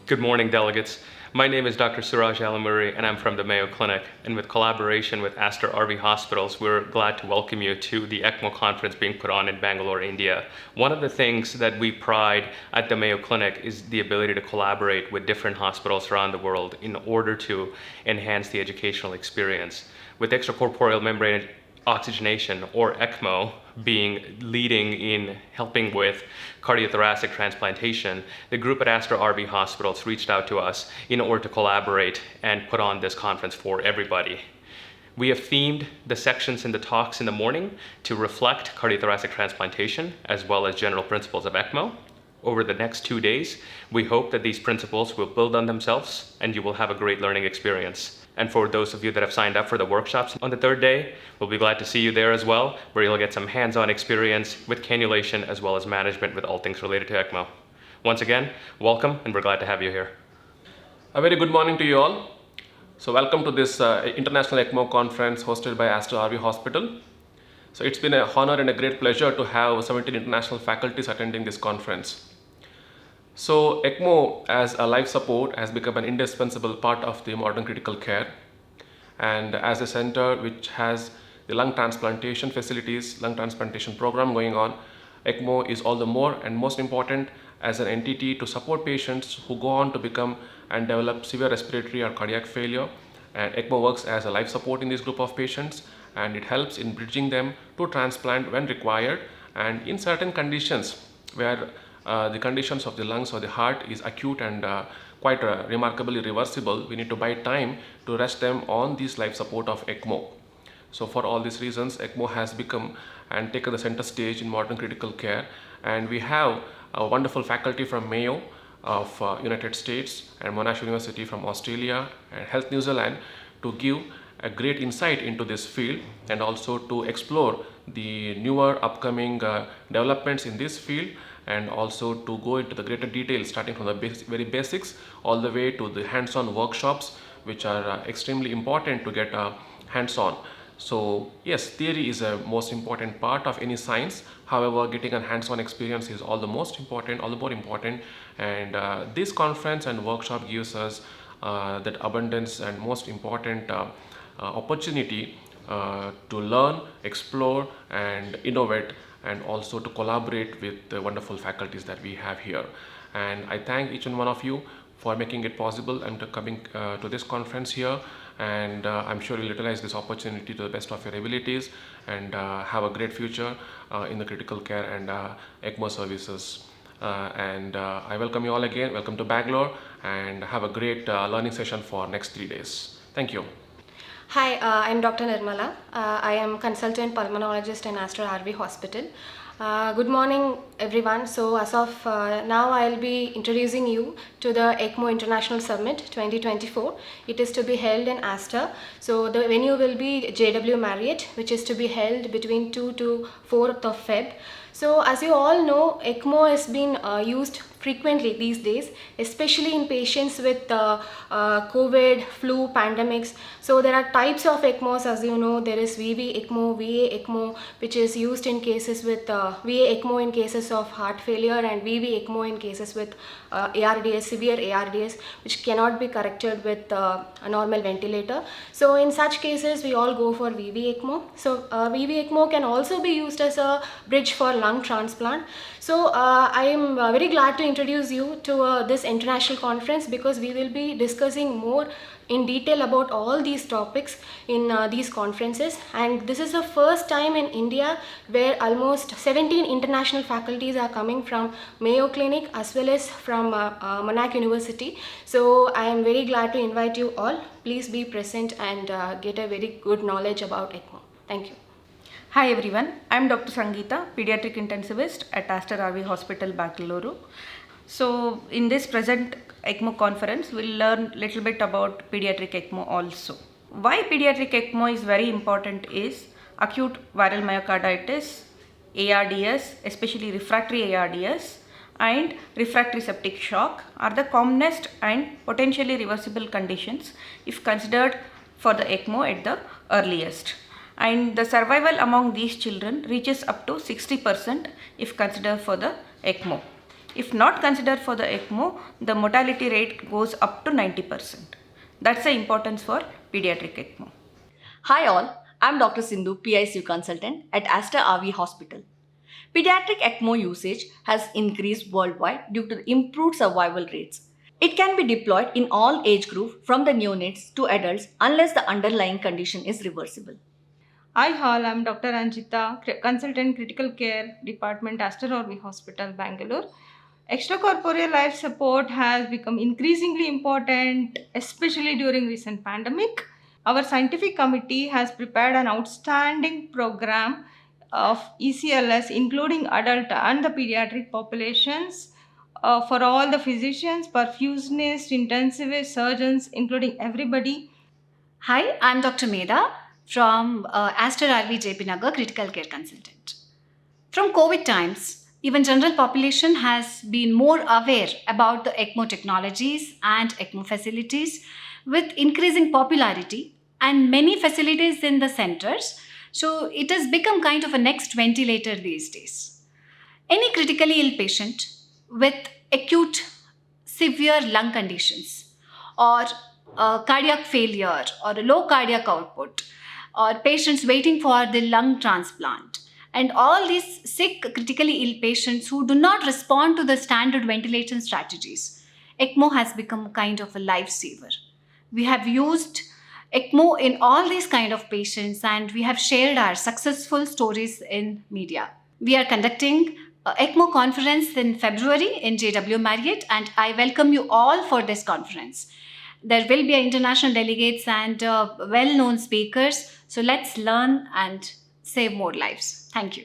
Good morning, delegates. My name is Dr. Suraj Alamuri, and I'm from the Mayo Clinic. And with collaboration with Aster RV Hospitals, we're glad to welcome you to the ECMO conference being put on in Bangalore, India. One of the things that we pride at the Mayo Clinic is the ability to collaborate with different hospitals around the world in order to enhance the educational experience. With extracorporeal membrane oxygenation, or ECMO, being leading in helping with cardiothoracic transplantation, the group at Aster RV Hospitals reached out to us in order to collaborate and put on this conference for everybody. We have themed the sections in the talks in the morning to reflect cardiothoracic transplantation as well as general principles of ECMO. Over the next 2 days, we hope that these principles will build on themselves and you will have a great learning experience. And for those of you that have signed up for the workshops on the third day, we'll be glad to see you there as well, where you'll get some hands-on experience with cannulation as well as management with all things related to ECMO. Once again, welcome, and we're glad to have you here. A very good morning to you all. So welcome to this International ECMO conference hosted by Aster RV Hospital. So it's been an honor and a great pleasure to have 17 international faculties attending this conference. So ECMO as a life support has become an indispensable part of the modern critical care, and as a center which has the lung transplantation facilities, lung transplantation program going on, ECMO is all the more and most important as an entity to support patients who go on to become and develop severe respiratory or cardiac failure. And ECMO works as a life support in this group of patients, and it helps in bridging them to transplant when required, and in certain conditions where the conditions of the lungs or the heart is acute and quite remarkably reversible, we need to buy time to rest them on this life support of ECMO. So for all these reasons, ECMO has become and taken the center stage in modern critical care, and we have a wonderful faculty from Mayo of United States and Monash University from Australia and Health New Zealand to give a great insight into this field and also to explore the newer upcoming developments in this field, and also to go into the greater details starting from the very basics all the way to the hands-on workshops, which are extremely important to get hands-on. So yes, theory is a most important part of any science. However, getting a hands-on experience is all the more important. And this conference and workshop gives us that abundance and most important opportunity to learn, explore, and innovate, and also to collaborate with the wonderful faculties that we have here. And I thank each and one of you for making it possible and coming to this conference here. And I'm sure you'll utilize this opportunity to the best of your abilities and have a great future in the critical care and ECMO services. I welcome you all again. Welcome to Bangalore, and have a great learning session for next 3 days. Thank you. Hi, I'm Dr. Nirmala. I am consultant pulmonologist in Aster RV Hospital. Good morning, everyone. So as of now, I'll be introducing you to the ECMO International Summit 2024. It is to be held in Aster. So the venue will be JW Marriott, which is to be held between 2 to 4th of Feb. So as you all know, ECMO has been used frequently these days, especially in patients with COVID, flu, pandemics. So there are types of ECMOs, as you know. There is VV ECMO, VA ECMO, which is used in cases with VA ECMO in cases of heart failure, and VV ECMO in cases with ARDS, severe ARDS, which cannot be corrected with a normal ventilator. So in such cases, we all go for VV ECMO. So VV ECMO can also be used as a bridge for lung transplant. So I am very glad to introduce you to this international conference, because we will be discussing more in detail about all these topics in these conferences. And this is the first time in India where almost 17 international faculties are coming from Mayo Clinic as well as from Monash University. So I am very glad to invite you all. Please be present and get a very good knowledge about ECMO. Thank you. Hi everyone, I am Dr. Sangeeta, Pediatric Intensivist at Aster RV Hospital, Bangalore. So in this present ECMO conference, we'll learn a little bit about pediatric ECMO also. Why pediatric ECMO is very important is acute viral myocarditis, ARDS, especially refractory ARDS, and refractory septic shock are the commonest and potentially reversible conditions if considered for the ECMO at the earliest. And the survival among these children reaches up to 60% if considered for the ECMO. If not considered for the ECMO, the mortality rate goes up to 90%. That's the importance for pediatric ECMO. Hi all, I'm Dr. Sindhu, PICU consultant at Aster RV Hospital. Pediatric ECMO usage has increased worldwide due to the improved survival rates. It can be deployed in all age groups from the neonates to adults unless the underlying condition is reversible. Hi all, I'm Dr. Anjita, Consultant Critical Care Department, Aster RV Hospital, Bangalore. Extracorporeal life support has become increasingly important, especially during recent pandemic. Our scientific committee has prepared an outstanding program of ECLS, including adult and the pediatric populations, for all the physicians, perfusionists, intensivists, surgeons, including everybody. Hi, I'm Dr. Meda from Aster RV JP Nagar Critical Care Consultant. From COVID times, even general population has been more aware about the ECMO technologies and ECMO facilities with increasing popularity and many facilities in the centers. So it has become kind of a next ventilator these days. Any critically ill patient with acute severe lung conditions or cardiac failure or a low cardiac output or patients waiting for the lung transplant and all these sick critically ill patients who do not respond to the standard ventilation strategies, ECMO has become kind of a lifesaver. We have used ECMO in all these kind of patients and we have shared our successful stories in media. We are conducting an ECMO conference in February in JW Marriott and I welcome you all for this conference. There will be international delegates and well-known speakers. So let's learn and save more lives. Thank you.